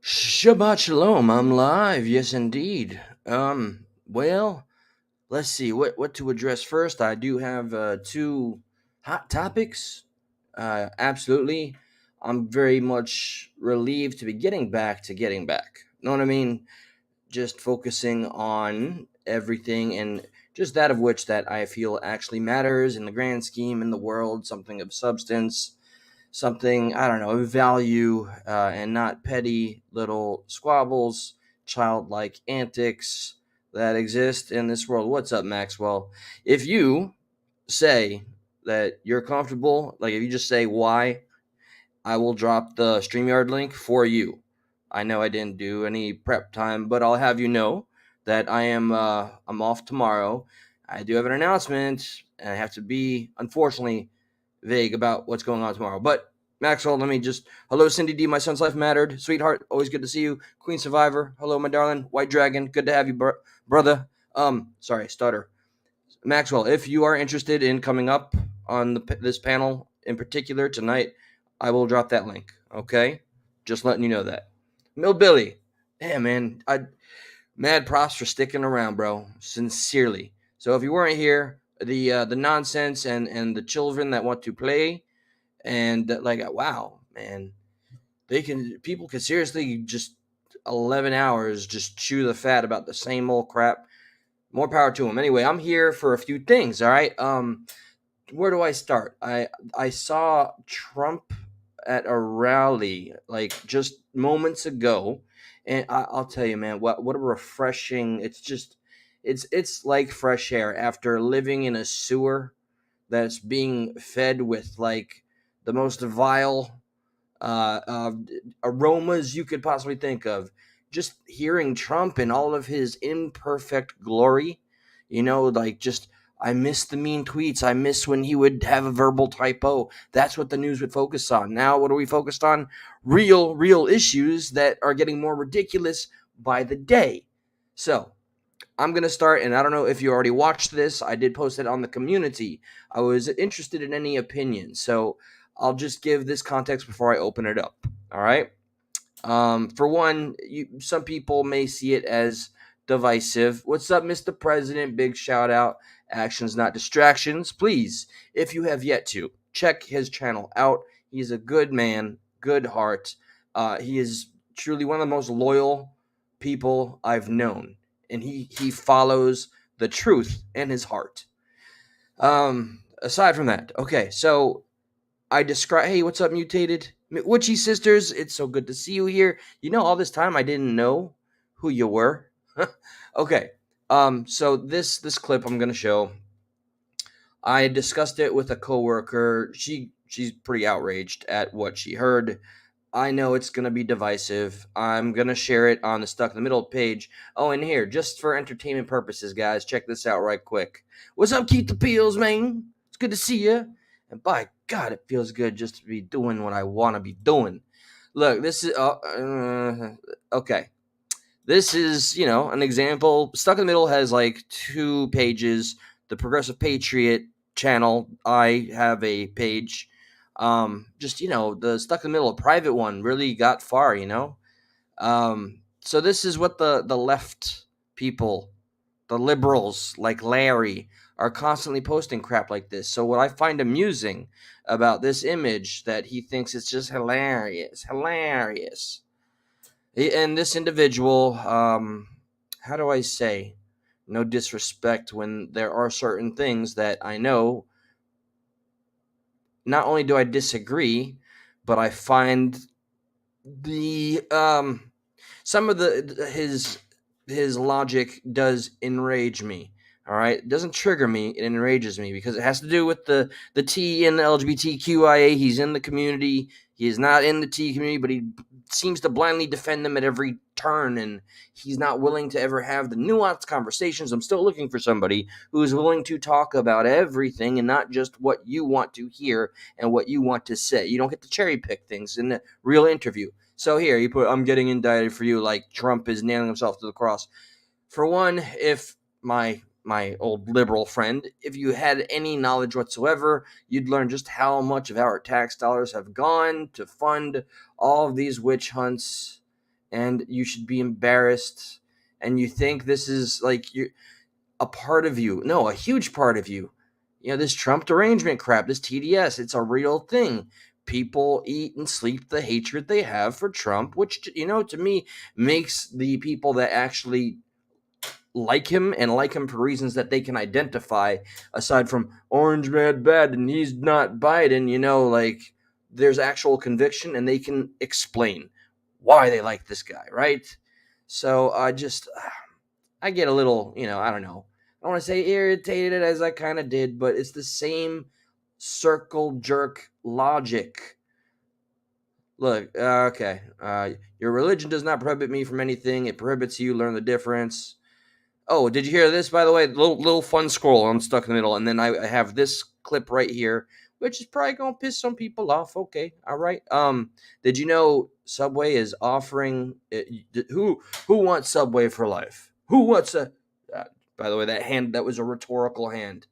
Shabbat shalom. I'm live. Yes, indeed. Well, let's see what to address first. I do have two hot topics. Absolutely. I'm very much relieved to be getting back. Know what I mean? Just focusing on everything and just that of which that I feel actually matters in the grand scheme in the world, something of substance, something, I don't know, of value, and not petty little squabbles, childlike antics that exist in this world. What's up, Maxwell? If you say that you're comfortable, like if you just say why, I will drop the StreamYard link for you. I know I didn't do any prep time, but I'll have you know that I'm off tomorrow. I do have an announcement, and I have to be, unfortunately, vague about what's going on tomorrow. But Maxwell, let me just hello, Cindy D. My son's life mattered, sweetheart. Always good to see you, Queen Survivor. Hello, my darling, White Dragon. Good to have you, brother. Sorry, stutter. Maxwell, if you are interested in coming up on this panel in particular tonight, I will drop that link. Okay, just letting you know that. Mill Billy, yeah, man, I mad props for sticking around, bro. Sincerely. So if you weren't here, the nonsense and the children that want to play and wow, man, people can seriously just 11 hours just chew the fat about the same old crap. More power to them. Anyway, I'm here for a few things. All right. Where do I start? I saw Trump at a rally like just moments ago, and I'll tell you, man, what a refreshing. It's like fresh air after living in a sewer that's being fed with like the most vile uh, uh, aromas you could possibly think of. Just hearing Trump in all of his imperfect glory, like just I miss the mean tweets. I miss when he would have a verbal typo. That's what the news would focus on. Now, what are we focused on? Real issues that are getting more ridiculous by the day. So, I'm going to start, and I don't know if you already watched this. I did post it on the community. I was interested in any opinions. So I'll just give this context before I open it up. All right. For one, some people may see it as divisive. What's up, Mr. President? Big shout out. Actions, not distractions. Please, if you have yet to, check his channel out. He's a good man, good heart. He is truly one of the most loyal people I've known, and he follows the truth in his heart. Aside from that, okay, so I describe. Hey, what's up, mutated Witchy sisters? It's so good to see you here. All this time I didn't know who you were. Okay. So this clip I'm gonna show. I discussed it with a coworker. She's pretty outraged at what she heard. I know it's gonna be divisive. I'm gonna share it on the Stuck in the Middle page. Oh, and here, just for entertainment purposes, guys, check this out right quick. What's up, Keith the Peels, man? It's good to see you. And by God, it feels good just to be doing what I want to be doing. Look, this is okay. This is, an example. Stuck in the Middle has like 2 pages. The Progressive Patriot channel, I have a page. Just, the Stuck in the Middle private one really got far. So this is what the left people, the liberals like Larry, are constantly posting crap like this. So what I find amusing about this image that he thinks it's just hilarious. And this individual, how do I say, no disrespect when there are certain things that I know, not only do I disagree, but I find the some of his logic does enrage me. All right, it doesn't trigger me; it enrages me because it has to do with the T in the LGBTQIA. He's in the community. He is not in the T community, but he seems to blindly defend them at every turn, and he's not willing to ever have the nuanced conversations. I'm still looking for somebody who is willing to talk about everything and not just what you want to hear and what you want to say. You don't get to cherry pick things in a real interview. So here you put, I'm getting indicted for you, like Trump is nailing himself to the cross. For one, if my old liberal friend, if you had any knowledge whatsoever, you'd learn just how much of our tax dollars have gone to fund all of these witch hunts and you should be embarrassed, and you think this is like you a part of you. No, a huge part of you. This Trump derangement crap, this TDS, it's a real thing. People eat and sleep the hatred they have for Trump, which, to me, makes the people that actually like him and like him for reasons that they can identify, aside from Orange Man bad and he's not Biden, like there's actual conviction and they can explain why they like this guy, right? So I get a little, I don't know. I don't want to say irritated as I kind of did, but it's the same circle jerk logic. Look, okay. Your religion does not prohibit me from anything. It prohibits you. Learn the difference. Oh, did you hear this, by the way? Little fun scroll. I'm stuck in the middle. And then I have this clip right here, which is probably going to piss some people off. Okay. All right. Did you know Subway is offering who wants Subway for life? Who wants a by the way, that was a rhetorical hand.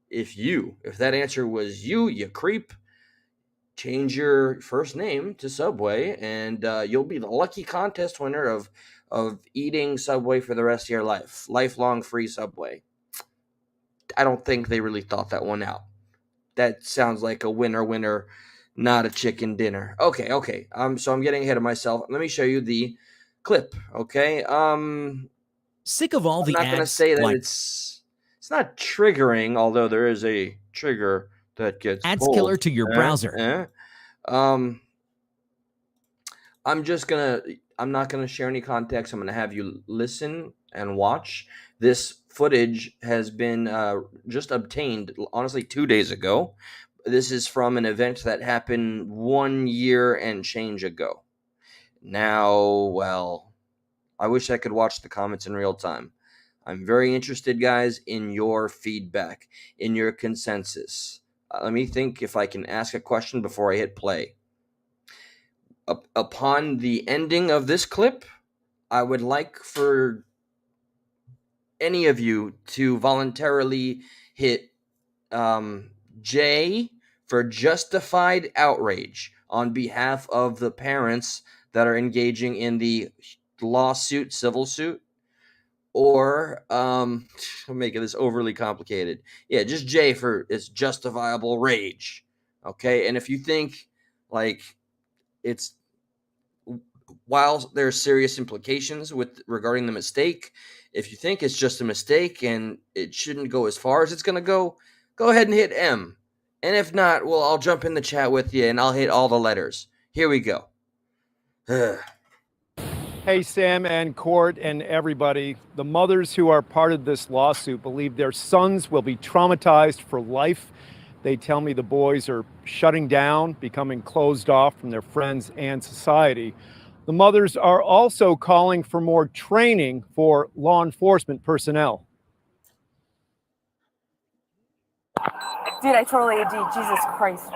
If that answer was you creep, change your first name to Subway, and you'll be the lucky contest winner of eating Subway for the rest of your life. Lifelong free Subway. I don't think they really thought that one out. That sounds like a winner, not a chicken dinner. Okay. So I'm getting ahead of myself. Let me show you the clip. Okay. Sick of all I'm the not going to ads say that like it's not triggering, although there is a trigger that gets ads pulled. killer to your browser. I'm not gonna share any context. I'm gonna have you listen and watch. This footage has been just obtained, honestly, 2 days ago. This is from an event that happened 1 year and change ago. Now, well, I wish I could watch the comments in real time. I'm very interested, guys, in your feedback, in your consensus. Let me think if I can ask a question before I hit play. Upon the ending of this clip, I would like for any of you to voluntarily hit J for justified outrage on behalf of the parents that are engaging in the civil suit, or I'm making this overly complicated. Yeah, just J for it's justifiable rage. Okay, and if you think like it's while there's serious implications regarding the mistake, if you think it's just a mistake and it shouldn't go as far as it's going to go ahead and hit M. And if not, well, I'll jump in the chat with you and I'll hit all the letters. Here we go. Hey, Sam and Court and everybody. The mothers who are part of this lawsuit believe their sons will be traumatized for life. They tell me the boys are shutting down, becoming closed off from their friends and society. The mothers are also calling for more training for law enforcement personnel. Dude, I totally AD. Jesus Christ.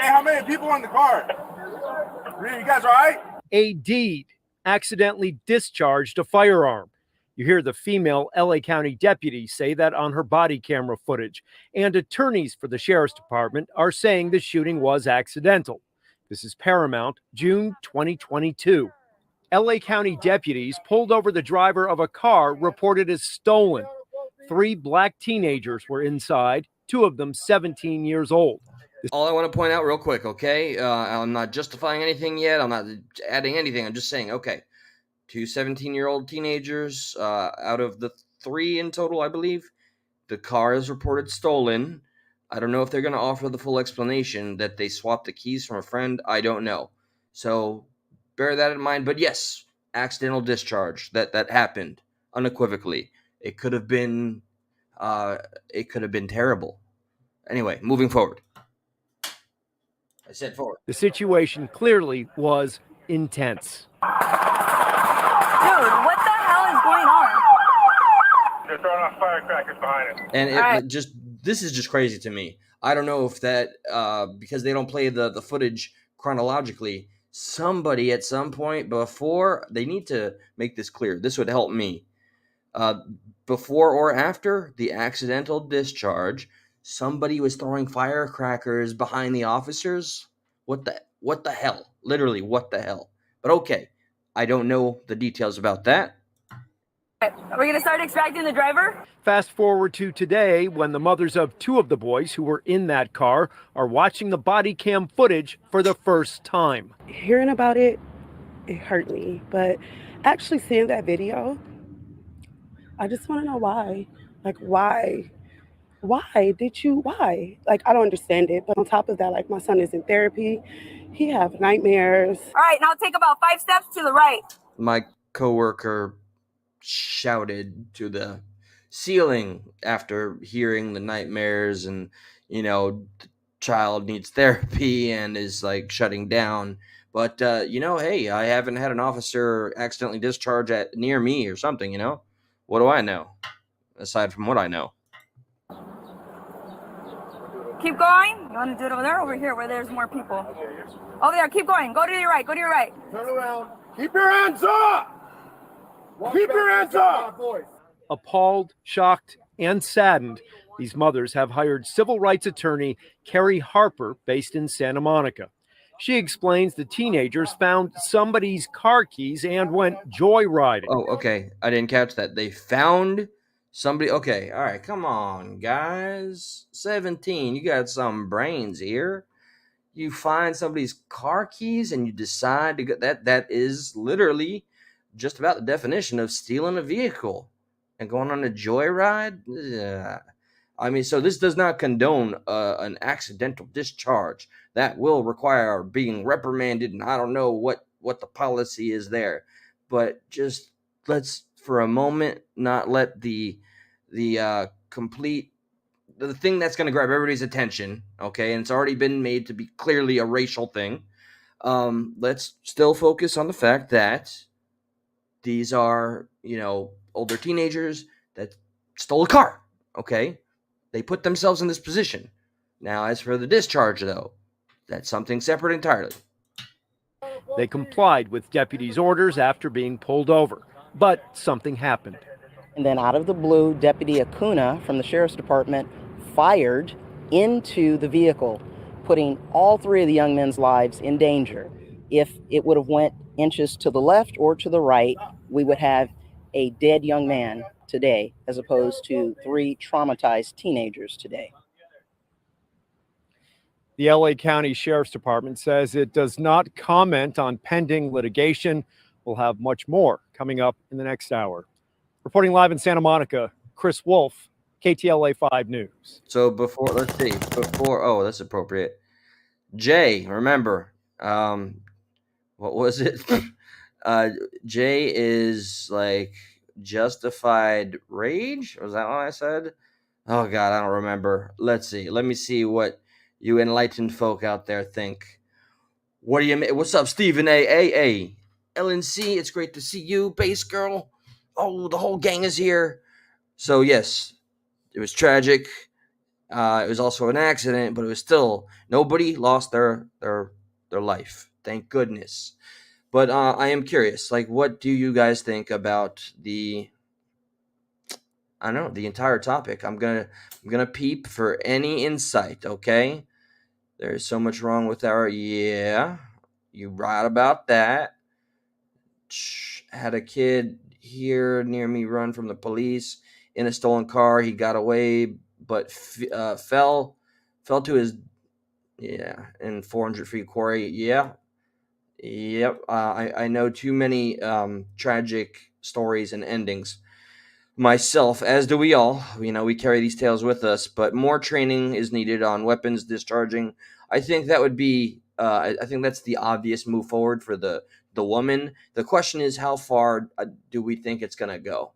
Hey, how many people in the car? You guys all right? A deed accidentally discharged a firearm. You hear the female LA County deputy say that on her body camera footage, and attorneys for the sheriff's department are saying the shooting was accidental. This is Paramount, June 2022. LA County deputies pulled over the driver of a car reported as stolen. 3 black teenagers were inside, 2 of them 17 years old. All I want to point out real quick, okay? I'm not justifying anything yet. I'm not adding anything. I'm just saying, okay, 2 17-year-old teenagers, out of the 3 in total, I believe. The car is reported stolen. I don't know if they're going to offer the full explanation that they swapped the keys from a friend. I don't know. So bear that in mind. But yes, accidental discharge that happened unequivocally. It could have been terrible. Anyway, moving forward. I said forward. The situation clearly was intense. Dude, what the hell is going on? They're throwing off firecrackers behind us. And this is just crazy to me. I don't know if that because they don't play the footage chronologically. Somebody at some point before, they need to make this clear. This would help me. Before or after the accidental discharge, somebody was throwing firecrackers behind the officers. What the hell? Literally, what the hell? But okay, I don't know the details about that. Are we going to start extracting the driver? Fast forward to today when the mothers of two of the boys who were in that car are watching the body cam footage for the first time. Hearing about it, it hurt me. But actually seeing that video, I just want to know why. Like, why? Why did you, why? Like, I don't understand it. But on top of that, like, my son is in therapy. He have nightmares. All right, now take about 5 steps to the right. My coworker shouted to the ceiling after hearing the nightmares, and the child needs therapy and is like shutting down. But hey, I haven't had an officer accidentally discharge at near me or something. What do I know aside from what I know? Keep going. You want to do it over there, over here, where there's more people? Over there. Keep going. Go to your right. Go to your right. Turn around. Keep your hands up. Keep your hands up. Appalled, shocked, and saddened, these mothers have hired civil rights attorney Carrie Harper, based in Santa Monica. She explains the teenagers found somebody's car keys and went joyriding. Oh, okay. I didn't catch that. They found somebody. Okay. All right. Come on, guys. 17. You got some brains here. You find somebody's car keys and you decide to get that is literally just about the definition of stealing a vehicle and going on a joyride. I mean, so this does not condone an accidental discharge. That will require being reprimanded, and I don't know what the policy is there. But just let's, for a moment, not let the complete, the thing that's going to grab everybody's attention, okay, and it's already been made to be clearly a racial thing. Let's still focus on the fact that these are, older teenagers that stole a car, okay? They put themselves in this position. Now, as for the discharge, though, that's something separate entirely. They complied with deputies' orders after being pulled over, but something happened. And then out of the blue, Deputy Acuna from the Sheriff's Department fired into the vehicle, putting all three of the young men's lives in danger. If it would have went inches to the left or to the right, we would have a dead young man today, as opposed to 3 traumatized teenagers today. The LA County Sheriff's Department says it does not comment on pending litigation. We'll have much more coming up in the next hour. Reporting live in Santa Monica, Chris Wolf, KTLA 5 News. So oh, that's appropriate. Jay, remember, what was it? Jay is like justified rage. Was that what I said? Oh God, I don't remember. Let's see. Let me see what you enlightened folk out there think. What do you mean? What's up, Stephen A? LNC, it's great to see you, bass girl. Oh, the whole gang is here. So yes, it was tragic. It was also an accident, but it was still, nobody lost their life. Thank goodness. But I am curious, like, what do you guys think about the entire topic? I'm gonna peep for any insight. Okay, there's so much wrong with you right about that. Had a kid here near me run from the police in a stolen car. He got away, but fell to his in 400 feet quarry. Yep. I know too many tragic stories and endings myself, as do we all. We carry these tales with us, but more training is needed on weapons discharging. I think that would be I think that's the obvious move forward for the woman. The question is, how far do we think it's going to go?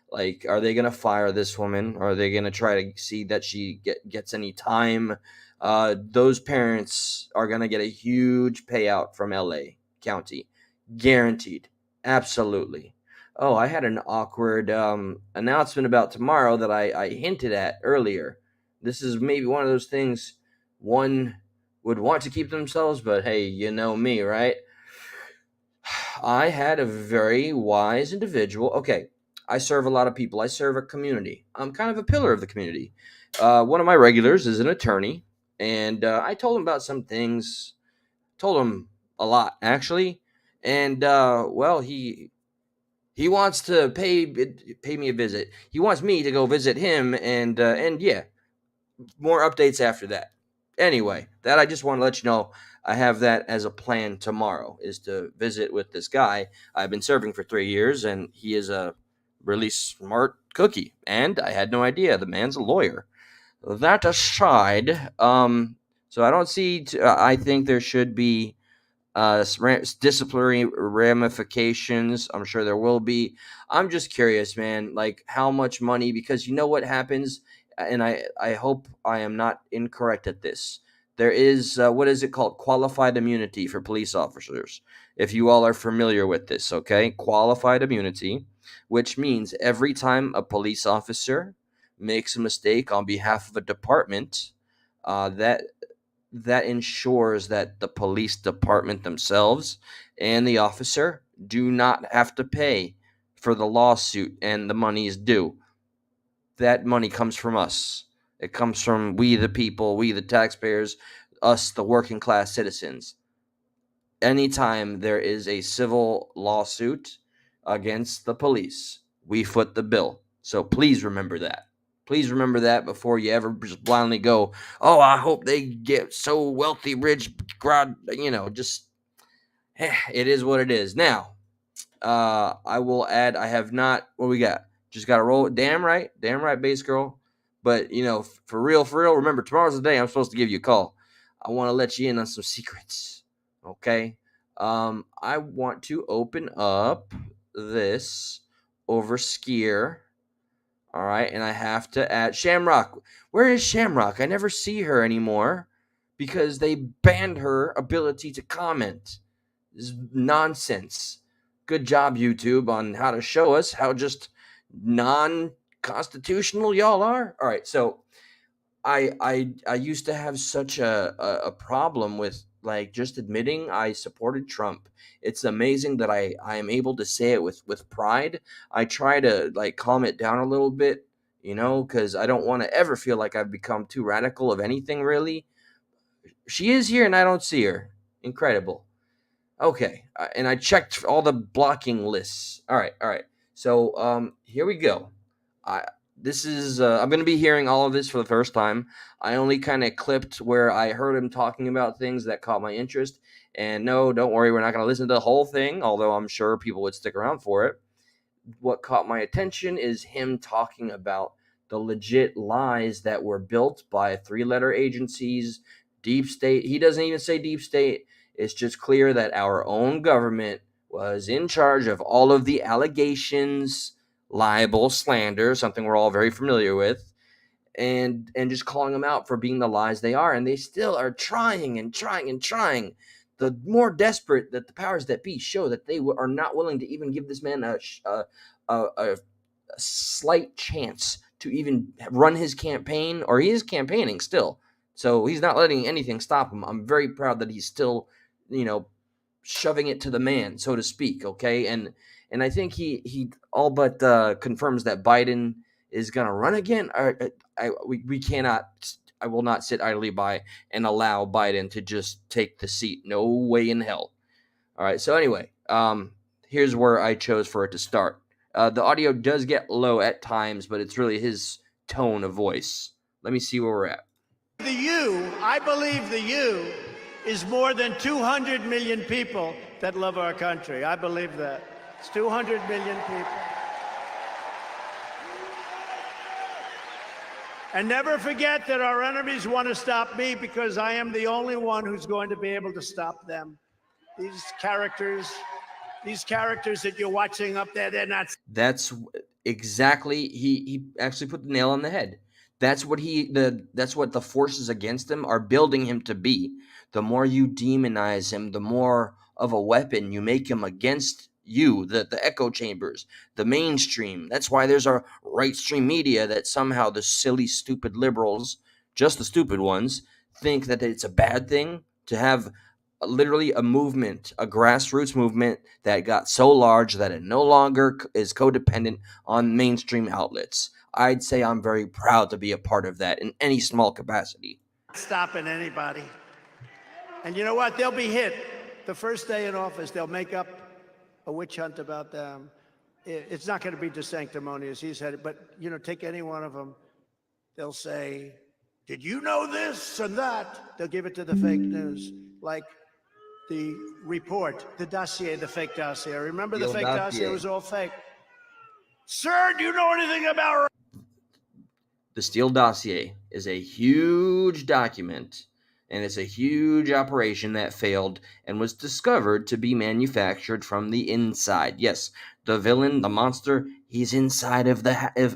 Like, are they going to fire this woman? Or are they going to try to see that she gets any time? Those parents are going to get a huge payout from LA County. Guaranteed. Absolutely. Oh, I had an awkward announcement about tomorrow that I hinted at earlier. This is maybe one of those things one would want to keep themselves, but hey, you know me, right? I had a very wise individual. Okay, I serve a lot of people. I serve a community. I'm kind of a pillar of the community. One of my regulars is an attorney, and I told him about some things. Told him a lot, actually, and well, he wants to pay me a visit. He wants me to go visit him, and yeah, more updates after that. Anyway, that I just want to let you know I have that as a plan tomorrow, is to visit with this guy I've been serving for 3 years, and he is a really smart cookie, and I had no idea the man's a lawyer. That aside, so I don't see. I think there should be disciplinary ramifications. I'm sure there will be. I'm just curious, man, like how much money, because you know what happens, and I hope I am not incorrect at this. There is, what is it called? Qualified immunity for police officers. If you all are familiar with this, okay? Qualified immunity, which means every time a police officer makes a mistake on behalf of a department, that ensures that the police department themselves and the officer do not have to pay for the lawsuit, and the money is due. That money comes from us. It comes from we the people, we the taxpayers, us the working class citizens. Anytime there is a civil lawsuit against the police, we foot the bill. So please remember that. Please remember that before you ever just blindly go, oh, I hope they get so wealthy, rich, just it is what it is. Now, I will add, I have not, what we got? Just got to roll it. Damn right, bass girl. But, for real, remember, tomorrow's the day I'm supposed to give you a call. I want to let you in on some secrets. Okay? I want to open up this over Skier. All right, and I have to add Shamrock. Where is Shamrock? I never see her anymore because they banned her ability to comment. This is nonsense. Good job, YouTube, on how to show us how just non-constitutional y'all are. All right, so I used to have such a problem with like just admitting I supported Trump. It's amazing that I am able to say it with pride. I try to like calm it down a little bit, because I don't want to ever feel like I've become too radical of anything really. She is here and I don't see her. Incredible. Okay, and I checked all the blocking lists. All right. So here we go. I this is I'm going to be hearing all of this for the first time. I only kind of clipped where I heard him talking about things that caught my interest. And no, don't worry, we're not going to listen to the whole thing, although I'm sure people would stick around for it. What caught my attention is him talking about the legit lies that were built by three-letter agencies, deep state. He doesn't even say deep state. It's just clear that our own government was in charge of all of the allegations, libel, slander, something we're all very familiar with, and just calling them out for being the lies they are. And they still are trying and trying and trying. The more desperate that the powers that be show that they are not willing to even give this man a slight chance to even run his campaign, or he is campaigning still. So he's not letting anything stop him. I'm very proud that he's still, shoving it to the man, so to speak. Okay. And I think he all but confirms that Biden is going to run again. We cannot, I will not sit idly by and allow Biden to just take the seat. No way in hell. All right. So anyway, here's where I chose for it to start. The audio does get low at times, but it's really his tone of voice. Let me see where we're at. I believe the you is more than 200 million people that love our country. I believe that. It's 200 million people. And never forget that our enemies want to stop me because I am the only one who's going to be able to stop them. These characters that you're watching up there, they're not. That's exactly, he actually put the nail on the head. That's what that's what the forces against him are building him to be. The more you demonize him, the more of a weapon you make him against you, the echo chambers, the mainstream. That's why there's a right stream media that somehow the silly, stupid liberals, just the stupid ones, think that it's a bad thing to have literally a movement, a grassroots movement that got so large that it no longer is codependent on mainstream outlets. I'd say I'm very proud to be a part of that in any small capacity. Stopping anybody. And you know what? They'll be hit. The first day in office, they'll make up a witch hunt about them. It's not going to be sanctimonious, he said it, but, take any one of them. They'll say, did you know this and that? They'll give it to the fake news, like the report, the dossier, the fake dossier. Remember the fake dossier was all fake. Sir, do you know anything about... The Steele dossier is a huge document, and it's a huge operation that failed and was discovered to be manufactured from the inside. Yes, the villain, the monster, he's inside of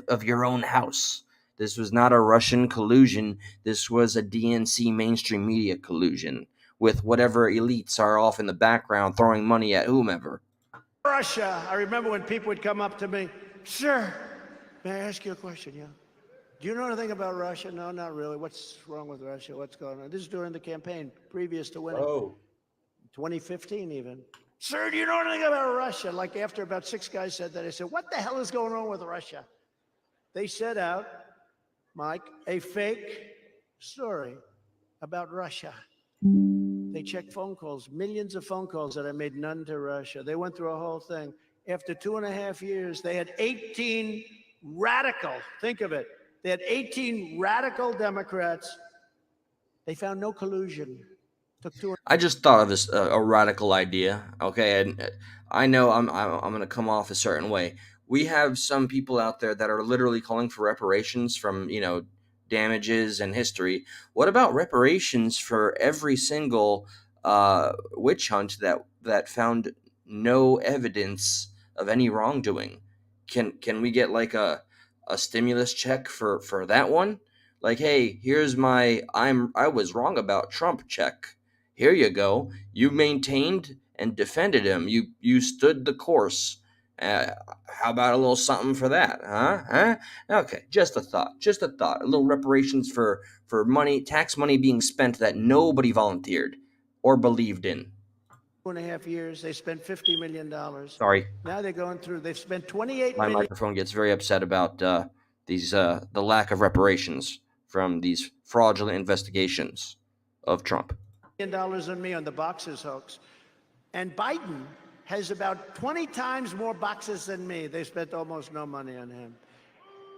of your own house. This was not a Russian collusion. This was a DNC mainstream media collusion with whatever elites are off in the background throwing money at whomever. Russia. I remember when people would come up to me, sir, may I ask you a question? Yeah. Do you know anything about Russia? No, not really. What's wrong with Russia? What's going on? This is during the campaign, previous to winning. 2015 even. Sir, do you know anything about Russia? Like after about 6 guys said that, I said, what the hell is going on with Russia? They set out, Mike, a fake story about Russia. They checked phone calls, millions of phone calls that I made, none to Russia. They went through a whole thing. After 2.5 years, they had 18 radical, think of it, they had 18 radical Democrats. They found no collusion. I just thought of this a radical idea. Okay, and I know I'm going to come off a certain way. We have some people out there that are literally calling for reparations from damages and history. What about reparations for every single witch hunt that found no evidence of any wrongdoing? Can we get like a stimulus check for that one? Like, hey, here's my I was wrong about Trump check. Here you go. You maintained and defended him. You stood the course. How about a little something for that, huh? Okay, just a thought. A little reparations for money, tax money being spent that nobody volunteered or believed in. 2.5 years, they spent $50 million. Sorry. Now they're going through, they've spent $28 My million. microphone gets very upset about the lack of reparations from these fraudulent investigations of Trump. $1 on me on the boxes hoax. And Biden has about 20 times more boxes than me. They spent almost no money on him.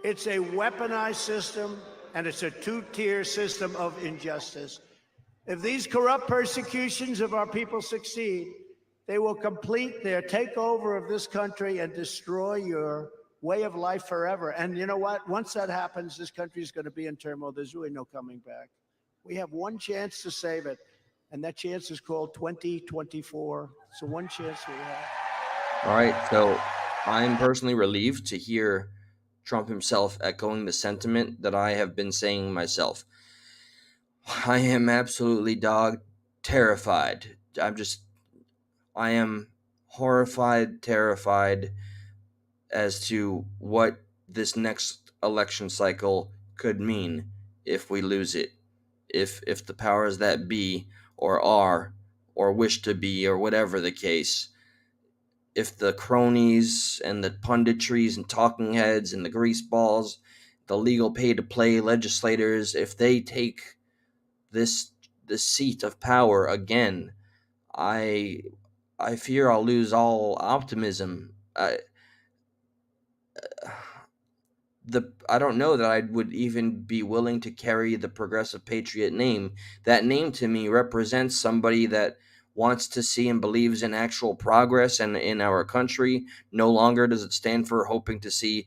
It's a weaponized system, and it's a two-tier system of injustice. If these corrupt persecutions of our people succeed, they will complete their takeover of this country and destroy your way of life forever. And you know what? Once that happens, this country is going to be in turmoil. There's really no coming back. We have one chance to save it, and that chance is called 2024. So one chance we have. All right, so I'm personally relieved to hear Trump himself echoing the sentiment that I have been saying myself. I am absolutely terrified. I am horrified, terrified as to what this next election cycle could mean if we lose it. If the powers that be or are or wish to be or whatever the case, if the cronies and the punditries and talking heads and the greaseballs, the legal pay-to-play legislators, if they take this seat of power again, I fear I'll lose all optimism. I don't know that I would even be willing to carry the Progressive Patriot name. That name to me represents somebody that wants to see and believes in actual progress and in our country. No longer does it stand for hoping to see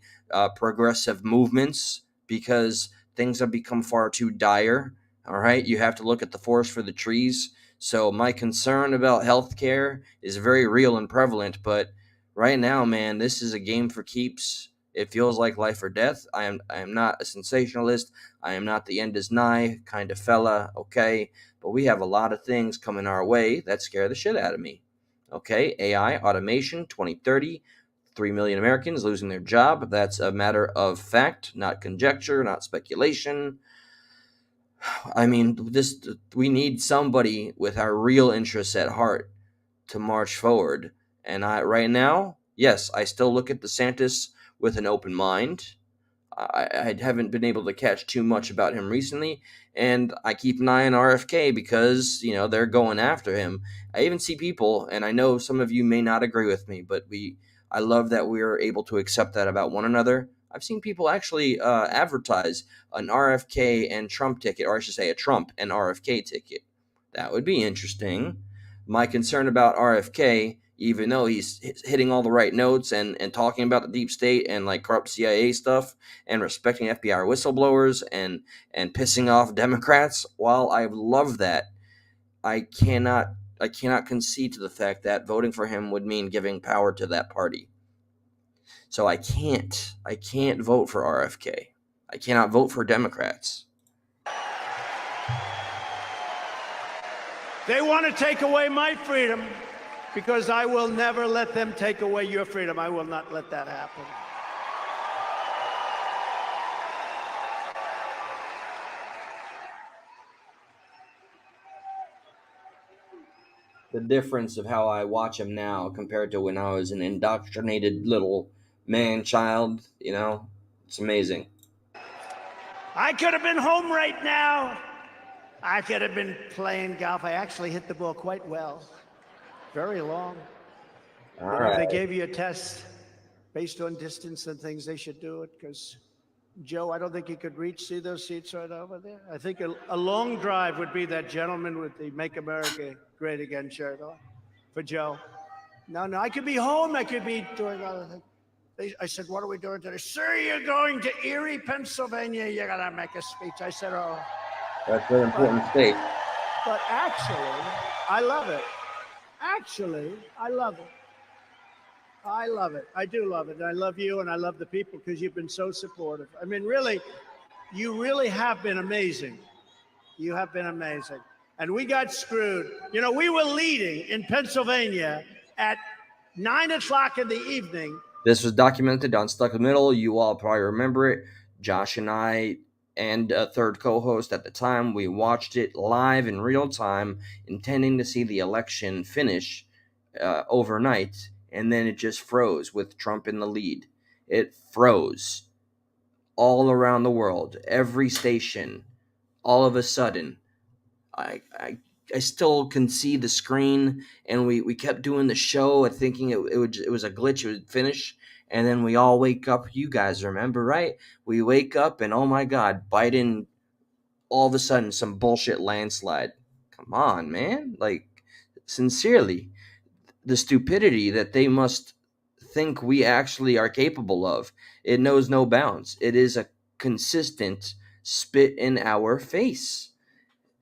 progressive movements, because things have become far too dire. All right, you have to look at the forest for the trees. So my concern about healthcare is very real and prevalent, but right now, man, this is a game for keeps. It feels like life or death. I am not a sensationalist. I am not the end is nigh kind of fella, okay? But we have a lot of things coming our way that scare the shit out of me. Okay, AI, automation, 2030, 3 million Americans losing their job. That's a matter of fact, not conjecture, not speculation. I mean, we need somebody with our real interests at heart to march forward. And right now, yes, I still look at DeSantis with an open mind. I haven't been able to catch too much about him recently, and I keep an eye on RFK because they're going after him. I even see people, and I know some of you may not agree with me, but I love that we're able to accept that about one another. I've seen people actually advertise an RFK and Trump ticket, or I should say a Trump and RFK ticket. That would be interesting. My concern about RFK, even though he's hitting all the right notes and talking about the deep state and like corrupt CIA stuff and respecting FBI whistleblowers and pissing off Democrats, while I love that, I cannot concede to the fact that voting for him would mean giving power to that party. So I can't vote for RFK. I cannot vote for Democrats. They want to take away my freedom because I will never let them take away your freedom. I will not let that happen. The difference of how I watch him now compared to when I was an indoctrinated little man-child, it's amazing. I could have been home right now. I could have been playing golf. I actually hit the ball quite well. Very long. All right. They gave you a test based on distance and things, they should do it because, Joe, I don't think you could see those seats right over there. I think a long drive would be that gentleman with the Make America Great Again shirt on for Joe. No, I could be home. I could be doing other things. I said, what are we doing today? Sir, you're going to Erie, Pennsylvania. You're going to make a speech. I said, oh. That's an important state. But actually, I love it. Actually, I love it. I love it. I do love it. And I love you and I love the people because you've been so supportive. I mean, really, you really have been amazing. You have been amazing. And we got screwed. We were leading in Pennsylvania at 9 o'clock in the evening. This was documented on Stuck in the Middle. You all probably remember it. Josh and I and a third co-host at the time, we watched it live in real time, intending to see the election finish overnight, and then it just froze with Trump in the lead. It froze all around the world, every station. All of a sudden, I still can see the screen, and we kept doing the show, thinking it was a glitch, it would finish. And then we all wake up. You guys remember, right? We wake up and oh my God, Biden, all of a sudden, some bullshit landslide. Come on, man. Like, sincerely, the stupidity that they must think we actually are capable of, it knows no bounds. It is a consistent spit in our face.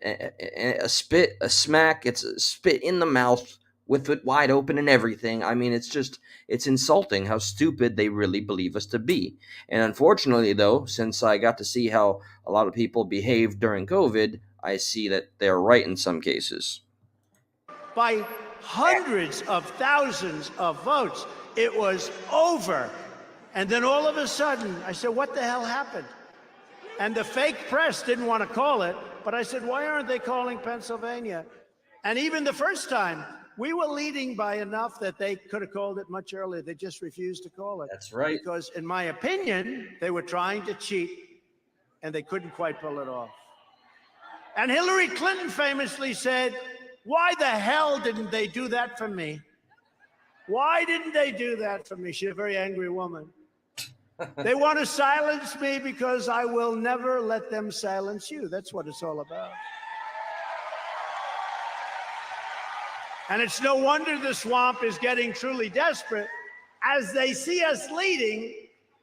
A spit, a smack, it's a spit in the mouth with it wide open and everything. I mean, it's insulting how stupid they really believe us to be. And unfortunately, though, since I got to see how a lot of people behaved during COVID, I see that they're right in some cases. By hundreds of thousands of votes, it was over. And then all of a sudden, I said, what the hell happened? And the fake press didn't want to call it, but I said, why aren't they calling Pennsylvania? And even the first time, we were leading by enough that they could have called it much earlier. They just refused to call it. That's right. Because in my opinion, they were trying to cheat and they couldn't quite pull it off. And Hillary Clinton famously said, why the hell didn't they do that for me? Why didn't they do that for me? She's a very angry woman. They want to silence me because I will never let them silence you. That's what it's all about. And it's no wonder the swamp is getting truly desperate as they see us leading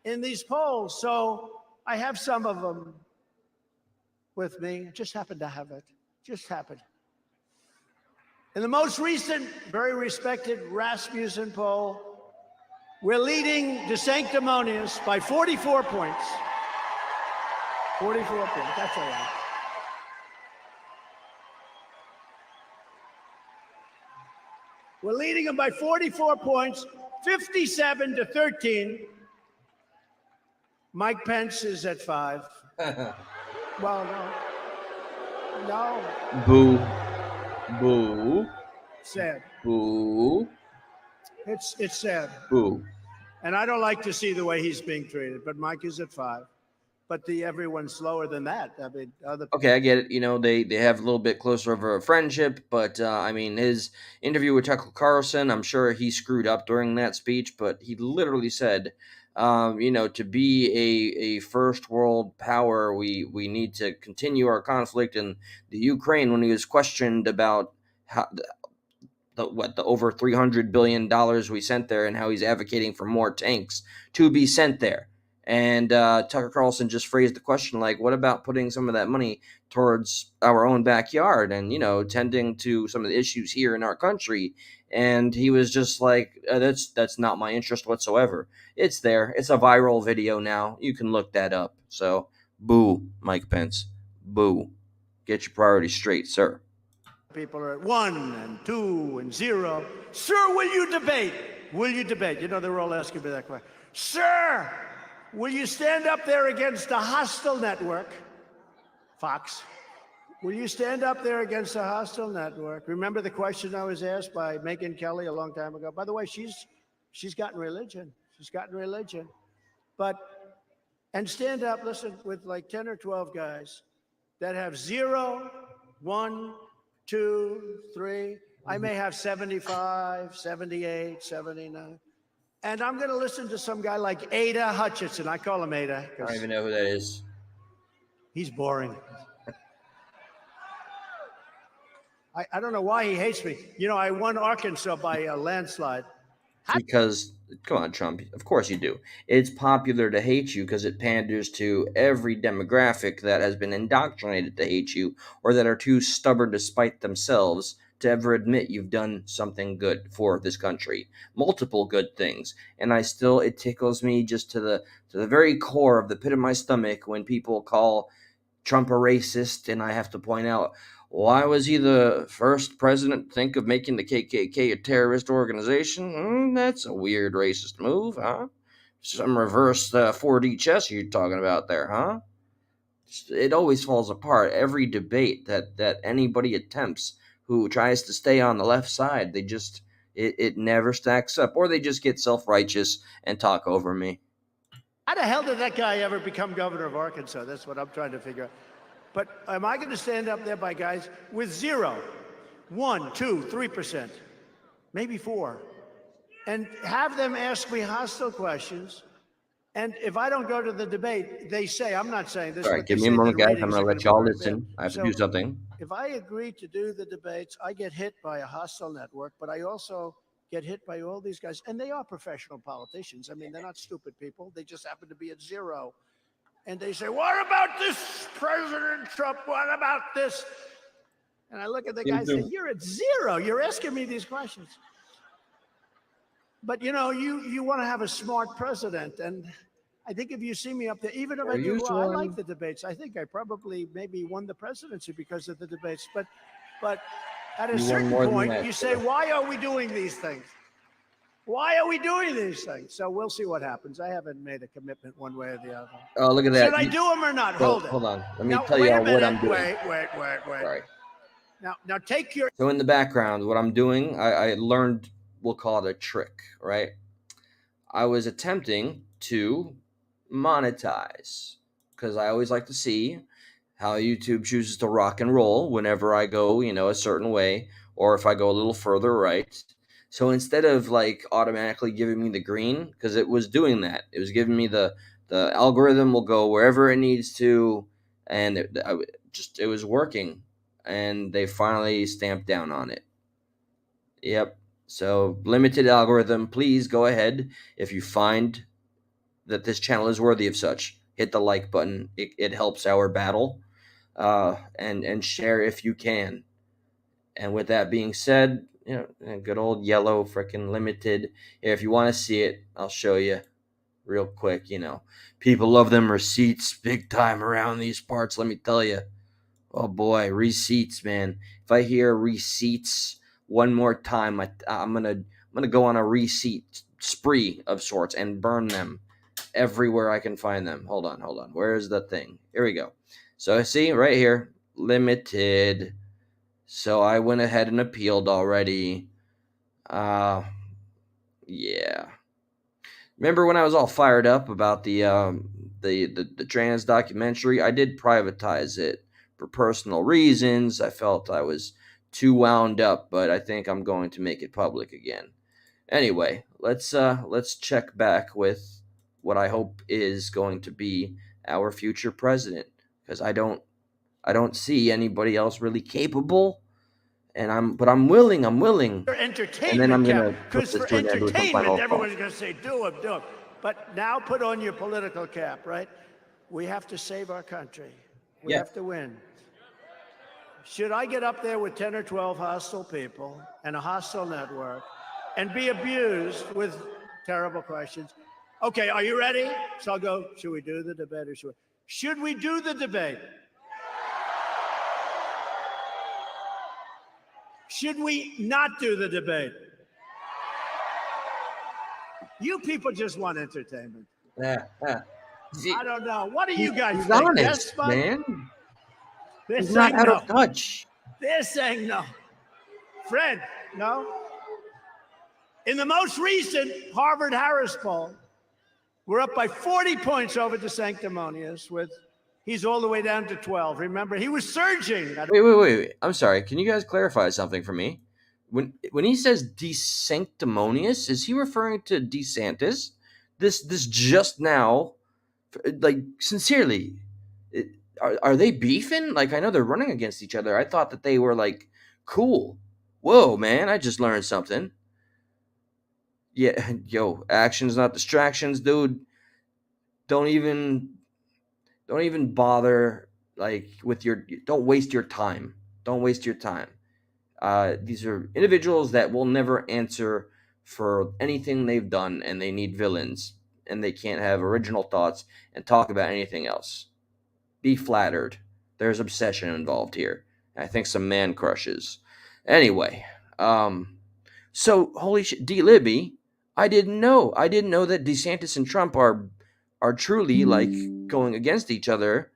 in these polls. So I have some of them with me. I just happen to have it. Just happened. In the most recent, very respected Rasmussen poll, we're leading DeSanctimonious by 44 points. 44 points, that's all right. We're leading them by 44 points, 57-13. Mike Pence is at 5. Well, no. Boo. Boo. Sad. Boo. It's sad. Boo. And I don't like to see the way he's being treated, but Mike is at 5. but everyone's slower than that. I mean, Okay, I get it. They have a little bit closer of a friendship, but I mean, his interview with Tucker Carlson, I'm sure he screwed up during that speech, but he literally said, to be a first world power, we need to continue our conflict in the Ukraine. When he was questioned about how the over $300 billion we sent there, and how he's advocating for more tanks to be sent there. And Tucker Carlson just phrased the question like, what about putting some of that money towards our own backyard and, tending to some of the issues here in our country? And he was just like, that's not my interest whatsoever. It's there. It's a viral video now. You can look that up. So, boo, Mike Pence. Boo. Get your priorities straight, sir. people are at 1 and 2 and 0. Sir, will you debate? Will you debate? They're all asking me that question. Sir, will you stand up there against a hostile network? Fox. Will you stand up there against a hostile network? Remember the question I was asked by Megyn Kelly a long time ago? By the way, she's gotten religion. She's gotten religion. And stand up, listen, with like 10 or 12 guys that have 0, 1, 2, 3. I may have 75, 78, 79. And I'm going to listen to some guy like Ada Hutchinson. I call him Ada. I don't even know who that is. He's boring. I don't know why he hates me. I won Arkansas by a landslide. Because, come on, Trump, of course you do. It's popular to hate you because it panders to every demographic that has been indoctrinated to hate you, or that are too stubborn to spite themselves to ever admit you've done something good for this country. Multiple good things. And it tickles me just to the very core of the pit of my stomach when people call Trump a racist, and I have to point out, why was he the first president to think of making the KKK a terrorist organization? That's a weird racist move, huh? Some reverse 4D chess you're talking about there, huh? It always falls apart. Every debate that anybody attempts who tries to stay on the left side, it never stacks up, or they just get self-righteous and talk over me. How the hell did that guy ever become governor of Arkansas? That's what I'm trying to figure out. But am I going to stand up there by guys with 0, 1, 2, 3%, maybe 4, and have them ask me hostile questions? And if I don't go to the debate, they say, I'm not saying this. All right, give me a moment, guys. I'm going to let y'all listen. I have to do something. If I agree to do the debates, I get hit by a hostile network, but I also get hit by all these guys. And they are professional politicians. I mean, they're not stupid people. They just happen to be at 0. And they say, what about this, President Trump? What about this? And I look at the guy and say, you're at 0. You're asking me these questions. But, you want to have a smart president. And I think if you see me up there, even if I do well, I like the debates. I think I probably maybe won the presidency because of the debates. But at a certain point, you say, why are we doing these things? Why are we doing these things? So we'll see what happens. I haven't made a commitment one way or the other. Oh, look at that. Should I do them or not? Hold on. Let me tell you what I'm doing. Wait. Sorry. Now take your... So in the background, what I'm doing, I learned, we'll call it a trick, right? I was attempting to monetize because I always like to see how YouTube chooses to rock and roll whenever I go, a certain way, or if I go a little further right. So instead of like automatically giving me the green, because it was doing that, it was giving me the algorithm will go wherever it needs to, and it was working, and they finally stamped down on it. Yep. So limited algorithm, please go ahead if you find that this channel is worthy of such. Hit the like button. It helps our battle, and share if you can. And with that being said, good old yellow freaking limited. If you want to see it, I'll show you real quick. People love them receipts big time around these parts. Let me tell you. Oh boy, receipts, man. If I hear receipts one more time, I'm gonna go on a receipt spree of sorts and burn them everywhere I can find them. Hold on. Where is the thing? Here we go. So see right here, limited. So I went ahead and appealed already. Yeah. Remember when I was all fired up about the trans documentary? I did privatize it for personal reasons. I felt I was too wound up, but I think I'm going to make it public again. Anyway, let's check back with what I hope is going to be our future president, because I don't see anybody else really capable, and I'm willing, For and then entertainment, I'm Cap, gonna put because this for to an end with some final entertainment, thoughts. everyone's going to say, do it. But now put on your political cap, right? We have to save our country. We Yeah. have to win. Should I get up there with 10 or 12 hostile people and a hostile network and be abused with terrible questions? Okay, are you ready? So I'll go, should we do the debate or should we do the debate? Should we not do the debate? You people just want entertainment. Yeah. I don't know. What do you guys He's think? honest, Yes, Spud? man. They're He's not saying out no. of touch. They're saying no. Fred, no? In the most recent Harvard-Harris poll, we're up by 40 points over the sanctimonious he's all the way down to 12. Remember, he was surging. Wait. I'm sorry. Can you guys clarify something for me? When he says de-sanctimonious, is he referring to DeSantis? This just now, like, sincerely, are they beefing? Like, I know they're running against each other. I thought that they were like cool. Whoa, man! I just learned something. Yeah, yo, actions not distractions, dude. Don't even bother, like, with your. Don't waste your time. Don't waste your time. These are individuals that will never answer for anything they've done, and they need villains, and they can't have original thoughts and talk about anything else. Be flattered. There's obsession involved here. I think some man crushes. Anyway, so holy shit, D. Libby, I didn't know. I didn't know that DeSantis and Trump are truly like going against each other.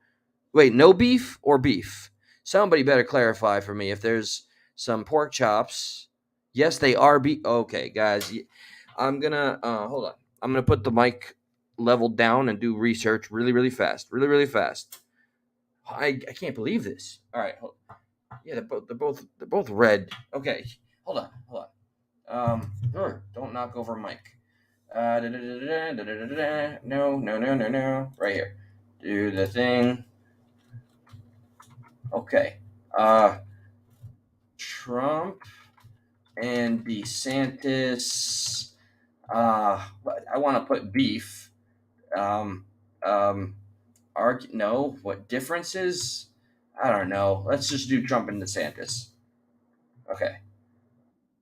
Wait, no beef or beef? Somebody better clarify for me if there's some pork chops. Yes, they are beef. Okay, guys, I'm gonna hold on. I'm gonna put the mic level down and do research really fast. Really fast. I can't believe this. All right, yeah, they're both red. Okay, hold on. Don't knock over mic. No. Right here. Do the thing. Okay. Trump and DeSantis. I want to put beef. Um, no. What differences? I don't know. Let's just do Trump and DeSantis. Okay.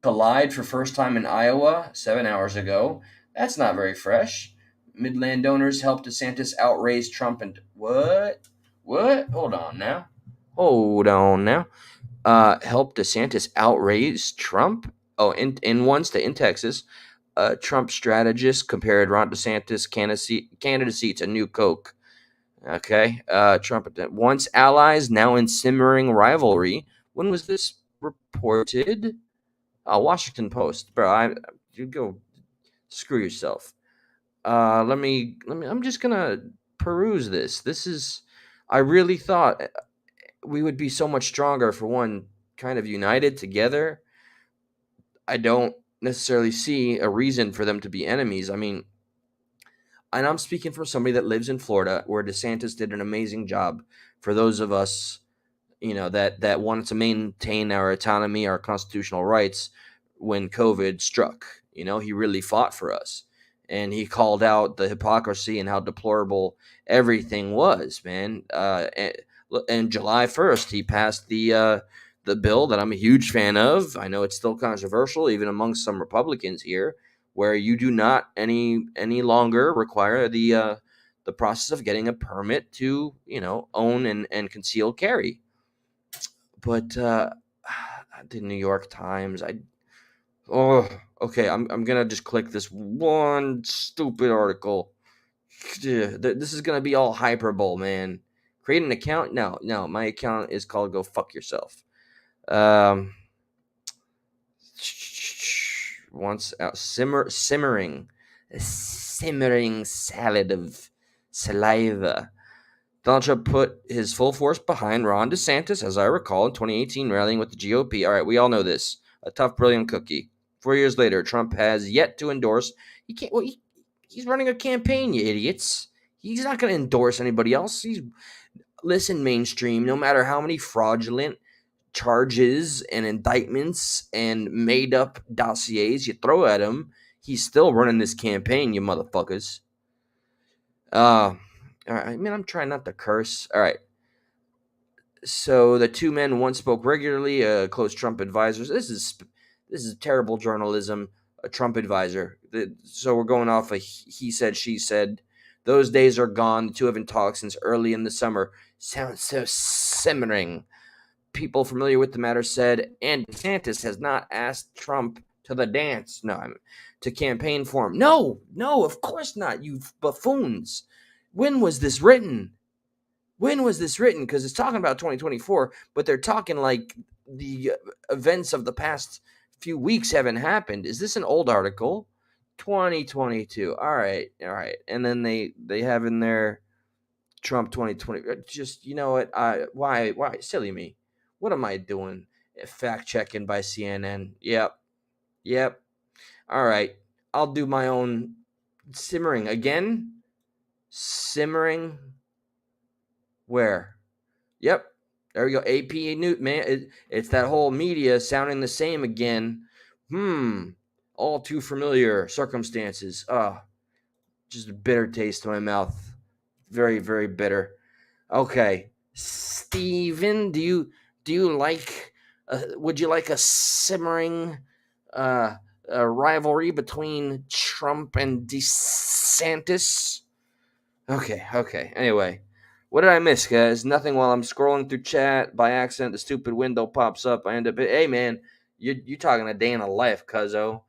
Collide for first time in Iowa 7 hours ago. That's not very fresh. Midland donors helped DeSantis outraise Trump and what? Hold on now. Helped DeSantis outraise Trump? Oh, in one state, in Texas, Trump strategist compared Ron DeSantis' candidacy to New Coke. Okay, Trump once allies, now in simmering rivalry. When was this reported? Washington Post, bro. You go screw yourself. Let me. I'm just gonna peruse this. This is. I really thought we would be so much stronger for one, kind of united together. I don't necessarily see a reason for them to be enemies. I mean, and I'm speaking from somebody that lives in Florida, where DeSantis did an amazing job for those of us, that wanted to maintain our autonomy, our constitutional rights when COVID struck. He really fought for us, and he called out the hypocrisy and how deplorable everything was, man. And July 1st, he passed the bill that I'm a huge fan of. I know it's still controversial, even amongst some Republicans here, where you do not any longer require the process of getting a permit to own and conceal carry. But the New York Times, okay, I'm gonna just click this one stupid article. This is gonna be all hyperbole, man. Create an account? No, my account is called Go Fuck Yourself. Once out, simmering simmering salad of saliva. Donald Trump put his full force behind Ron DeSantis, as I recall, in 2018, rallying with the GOP. All right, we all know this. A tough, brilliant cookie. 4 years later, Trump has yet to endorse. He can't. Well, he's running a campaign, you idiots. He's not going to endorse anybody else. Listen, mainstream. No matter how many fraudulent charges and indictments and made-up dossiers you throw at him, he's still running this campaign, you motherfuckers. All right, I mean, I'm trying not to curse. All right. So the two men once spoke regularly, close Trump advisors. This is terrible journalism. A Trump advisor. So we're going off a he said, she said. Those days are gone. The two haven't talked since early in the summer. Sounds so simmering. People familiar with the matter said, and DeSantis has not asked Trump to the dance. No, to campaign for him. No, of course not, you buffoons. When was this written? Because it's talking about 2024, but they're talking like the events of the past few weeks haven't happened. Is this an old article? 2022. All right. And then they have in there Trump 2020. Just, you know what? Why silly me? What am I doing? Fact checking by CNN. Yep. All right. I'll do my own simmering again. Simmering. Where? Yep. There we go. AP Newt, man. It's that whole media sounding the same again. All too familiar circumstances. Just a bitter taste in my mouth. Very, very bitter. Okay. Steven, do you like would you like a simmering a rivalry between Trump and DeSantis? Okay. Anyway, what did I miss, guys? Nothing. While I'm scrolling through chat by accident, the stupid window pops up. I end up, hey man, you talking a day in a life, cuzzo.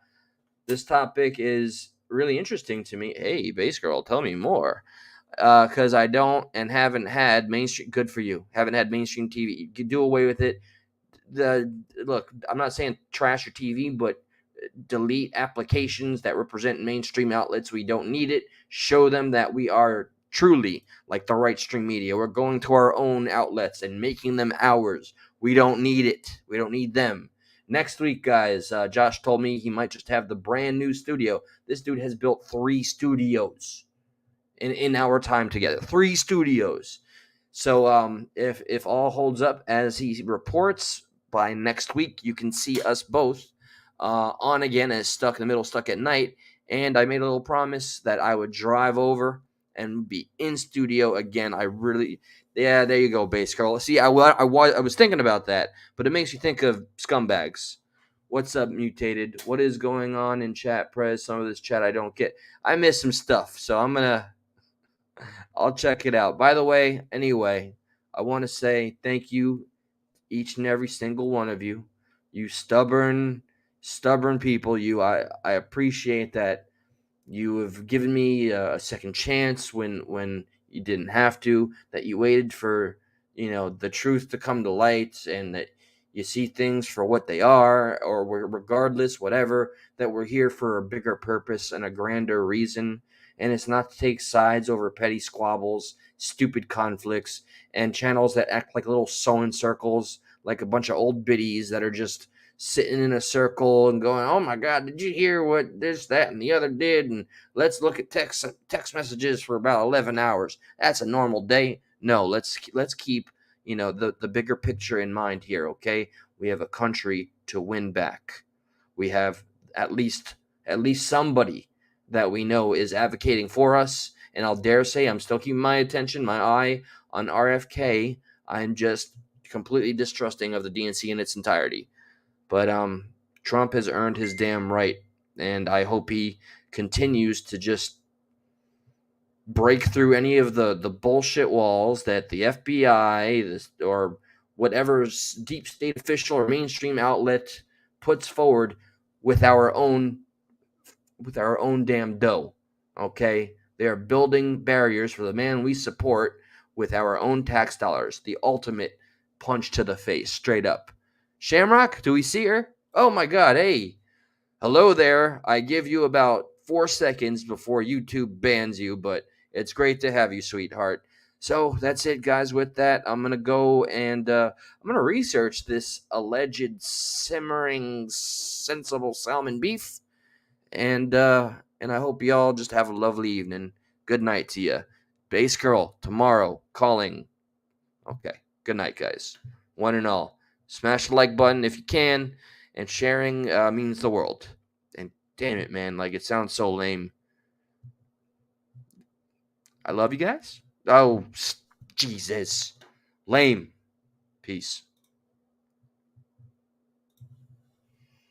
This topic is really interesting to me. Hey, base girl, tell me more. Because I don't and haven't had mainstream. Good for you. Haven't had mainstream TV. You could do away with it. Look, I'm not saying trash your TV, but delete applications that represent mainstream outlets. We don't need it. Show them that we are truly like the right stream media. We're going to our own outlets and making them ours. We don't need it. We don't need them. Next week, guys, Josh told me he might just have the brand new studio. This dude has built 3 studios in our time together. 3 studios. So if all holds up as he reports, by next week you can see us both on again as Stuck in the Middle, Stuck at Night. And I made a little promise that I would drive over and be in studio again. Yeah, there you go, base girl. See, I was thinking about that, but it makes you think of scumbags. What's up, Mutated? What is going on in chat, Prez? Some of this chat I don't get. I missed some stuff, so I'll check it out. By the way, anyway, I want to say thank you, each and every single one of you. You stubborn people. I appreciate that you have given me a second chance when you didn't have to, that you waited for, the truth to come to light, and that you see things for what they are, or regardless, whatever, that we're here for a bigger purpose and a grander reason. And it's not to take sides over petty squabbles, stupid conflicts, and channels that act like little sewing circles, like a bunch of old biddies that are just sitting in a circle and going, oh my God, did you hear what this, that, and the other did? And let's look at text messages for about 11 hours. That's a normal day. No, let's keep, the bigger picture in mind here, okay? We have a country to win back. We have at least somebody that we know is advocating for us. And I'll dare say I'm still keeping my eye on RFK. I'm just completely distrusting of the DNC in its entirety. But Trump has earned his damn right, and I hope he continues to just break through any of the bullshit walls that the FBI or whatever deep state official or mainstream outlet puts forward with our own damn dough. Okay? They are building barriers for the man we support with our own tax dollars. The ultimate punch to the face, straight up. Shamrock, do we see her? Oh my God, hey. Hello there. I give you about 4 seconds before YouTube bans you, but it's great to have you, sweetheart. So that's it, guys. With that, I'm going to go and I'm going to research this alleged simmering sensible salmon beef. And I hope y'all just have a lovely evening. Good night to you. Bass Girl, tomorrow, calling. Okay. Good night, guys. One and all. Smash the like button if you can. And sharing means the world. And damn it, man. Like, it sounds so lame. I love you guys. Oh, Jesus. Lame. Peace.